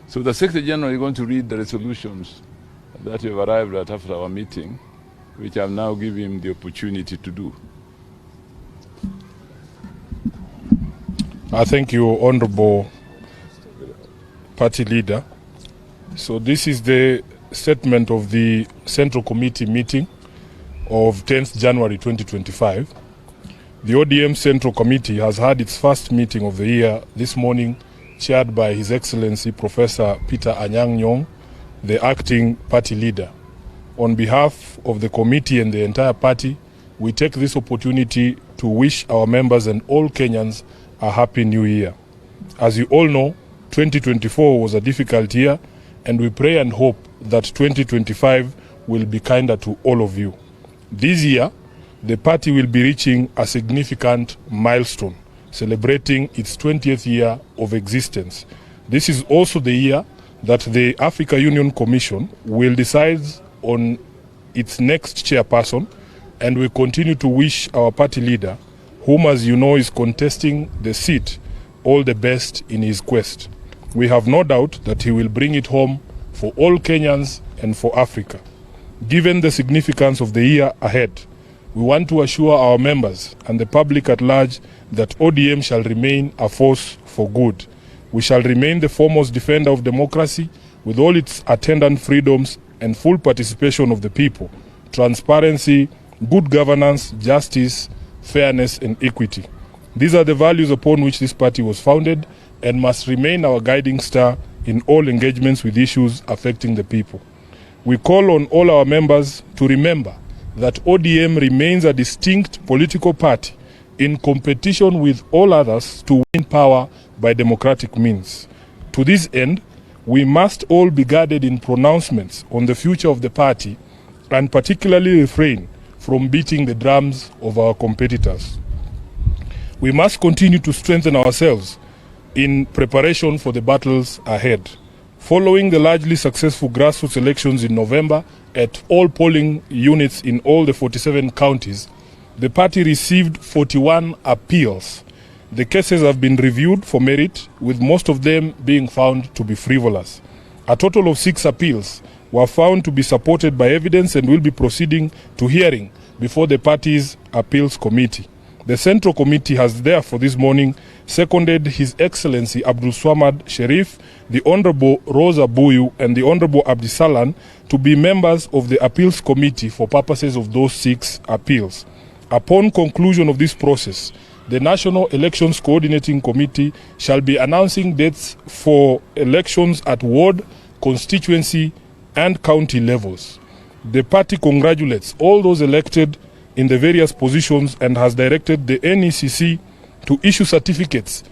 So the Secretary General is going to read the resolutions that we have arrived at after our meeting, which I've now given him the opportunity to do. I thank you, Honorable Party Leader. So this is the statement of the Central Committee meeting of 10th January 2025. The ODM Central Committee has had its first meeting of the year this morning, chaired by His Excellency Professor Peter Anyang' Nyong'o, the acting party leader. On behalf of the committee and the entire party, we take this opportunity to wish our members and all Kenyans a happy new year. As you all know, 2024 was a difficult year, and we pray and hope that 2025 will be kinder to all of you. This year, the party will be reaching a significant milestone, celebrating its 20th year of existence. This is also the year that the Africa Union Commission will decide on its next chairperson, and we continue to wish our party leader, whom as you know is contesting the seat, all the best in his quest. We have no doubt that he will bring it home for all Kenyans and for Africa. Given the significance of the year ahead, we want to assure our members and the public at large that ODM shall remain a force for good. We shall remain the foremost defender of democracy with all its attendant freedoms and full participation of the people, transparency, good governance, justice, fairness and equity. These are the values upon which this party was founded and must remain our guiding star in all engagements with issues affecting the people. We call on all our members to remember that ODM remains a distinct political party in competition with all others to win power by democratic means. To this end, we must all be guarded in pronouncements on the future of the party and particularly refrain from beating the drums of our competitors. We must continue to strengthen ourselves in preparation for the battles ahead. Following the largely successful grassroots elections in November at all polling units in all the 47 counties, the party received 41 appeals. The cases have been reviewed for merit, with most of them being found to be frivolous. A total of 6 appeals were found to be supported by evidence and will be proceeding to hearing before the party's appeals committee. The Central Committee has therefore this morning seconded His Excellency Abdul Swamad Sharif, the Honorable Rosa Buyu and the Honorable Abdisalan to be members of the Appeals Committee for purposes of those 6 appeals. Upon conclusion of this process, the National Elections Coordinating Committee shall be announcing dates for elections at ward, constituency and county levels. The party congratulates all those elected in the various positions and has directed the NECC to issue certificates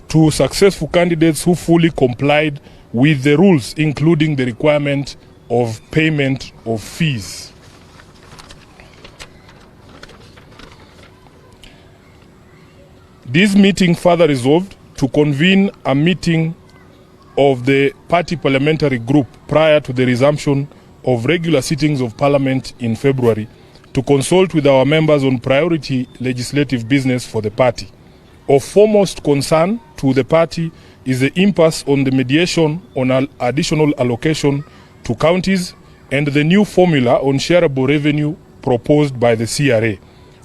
to successful candidates who fully complied with the rules, including the requirement of payment of fees. This meeting further resolved to convene a meeting of the party parliamentary group prior to the resumption of regular sittings of Parliament in February to consult with our members on priority legislative business for the party. Of foremost concern to the party is the impasse on the mediation on an additional allocation to counties and the new formula on shareable revenue proposed by the CRA.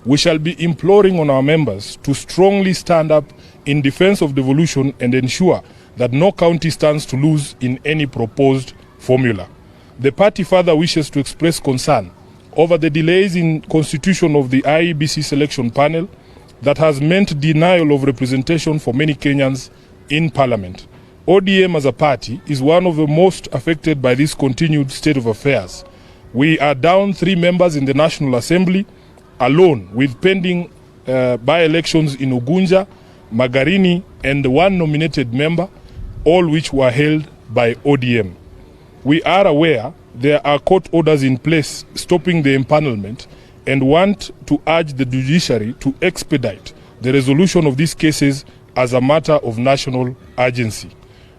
We shall be imploring on our members to strongly stand up in defense of devolution and ensure that no county stands to lose in any proposed formula. The party further wishes to express concern over the delays in constitution of the IEBC selection panel that has meant denial of representation for many Kenyans in Parliament. ODM as a party is one of the most affected by this continued state of affairs. We are down 3 members in the National Assembly alone, with pending by-elections in Ugunja, Magarini and 1 nominated member, all which were held by ODM. We are aware there are court orders in place stopping the empanelment and want to urge the judiciary to expedite the resolution of these cases as a matter of national urgency.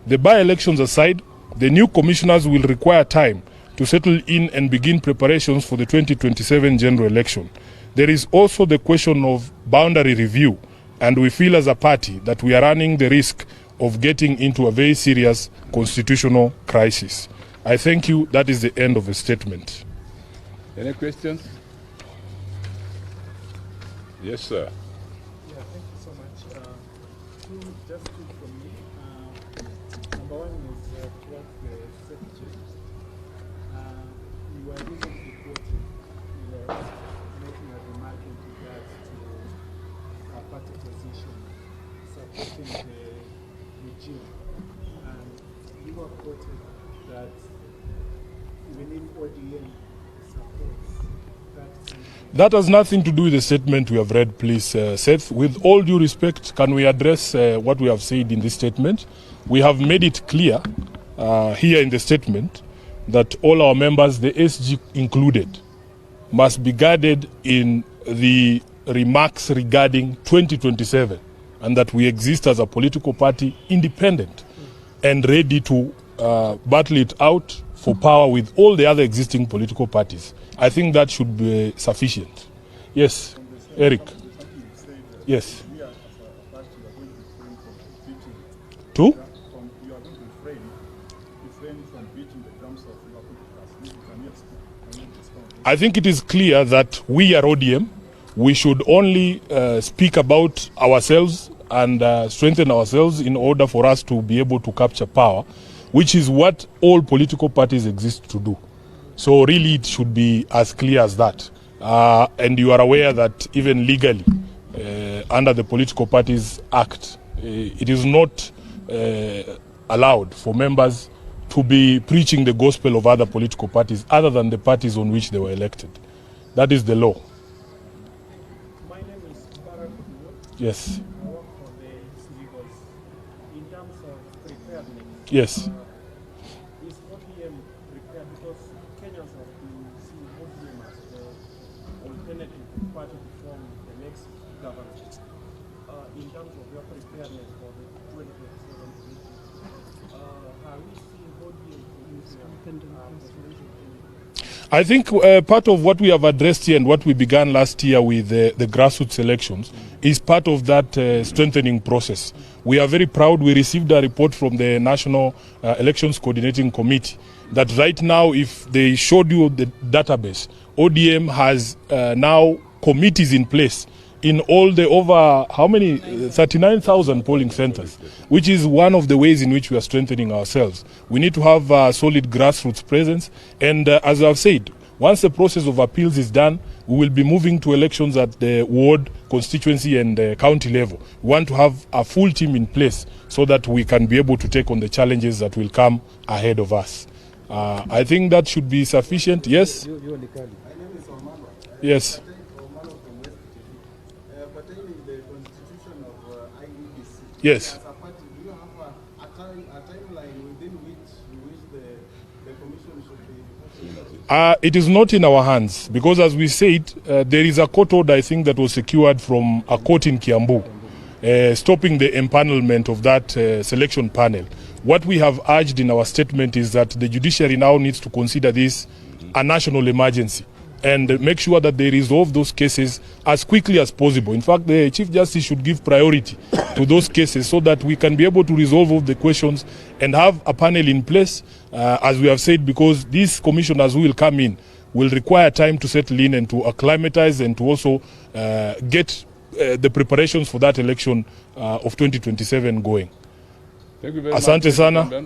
The by-elections aside, the new commissioners will require time to settle in and begin preparations for the 2027 general election. There is also the question of boundary review, and we feel as a party that we are running the risk of getting into a very serious constitutional crisis. I thank you. That is the end of the statement. Any questions? Yes, sir. Yeah, thank you so much. Just two from me. Number one is towards the secretary. You were recently quoted, making a remark in regards to a party position supporting the regime. And you were quoted that within ODM supports that. That has nothing to do with the statement we have read, please, Seth. With all due respect, can we address what we have said in this statement? We have made it clear here in the statement that all our members, the SG included, must be guided in the remarks regarding 2027, and that we exist as a political party independent and ready to battle it out for power with all the other existing political parties. I think that should be sufficient. Yes, Eric. Yes. Two? I think it is clear that we are ODM. We should only speak about ourselves and strengthen ourselves in order for us to be able to capture power, which is what all political parties exist to do. So really it should be as clear as that. And you are aware that even legally, under the Political Parties Act, it is not allowed for members to be preaching the gospel of other political parties other than the parties on which they were elected. That is the law. My name is Barak. Yes. I work for the Legals. In terms of preparedness, Yes. is ODM prepared? Because Kenyans have been seeing ODM as the alternative party to form the next government. In terms of your preparedness for the 2027 election, have we seen ODM I think part of what we have addressed here and what we began last year with the grassroots elections is part of that strengthening process. We are very proud. We received a report from the National Elections Coordinating Committee that right now, if they showed you the database, ODM has now committees in place in all the over, how many, 39,000 polling centers, which is one of the ways in which we are strengthening ourselves. We need to have a solid grassroots presence. And as I've said, once the process of appeals is done, we will be moving to elections at the ward, constituency and county level. We want to have a full team in place so that we can be able to take on the challenges that will come ahead of us. I think that should be sufficient. Yes? Yes. Pertaining the Constitution of IEBC. Yes. As a party, do you have a timeline within which the commission should be? It is not in our hands because, as we said, there is a court order, I think, that was secured from a court in Kiambu, stopping the empanelment of that selection panel. What we have urged in our statement is that the judiciary now needs to consider this a national emergency and make sure that they resolve those cases as quickly as possible. In fact, the Chief Justice should give priority to those cases so that we can be able to resolve all the questions and have a panel in place, as we have said, because these commissioners who will come in will require time to settle in and to acclimatize and to also get the preparations for that election of 2027 going. Thank you very Asante much. sana.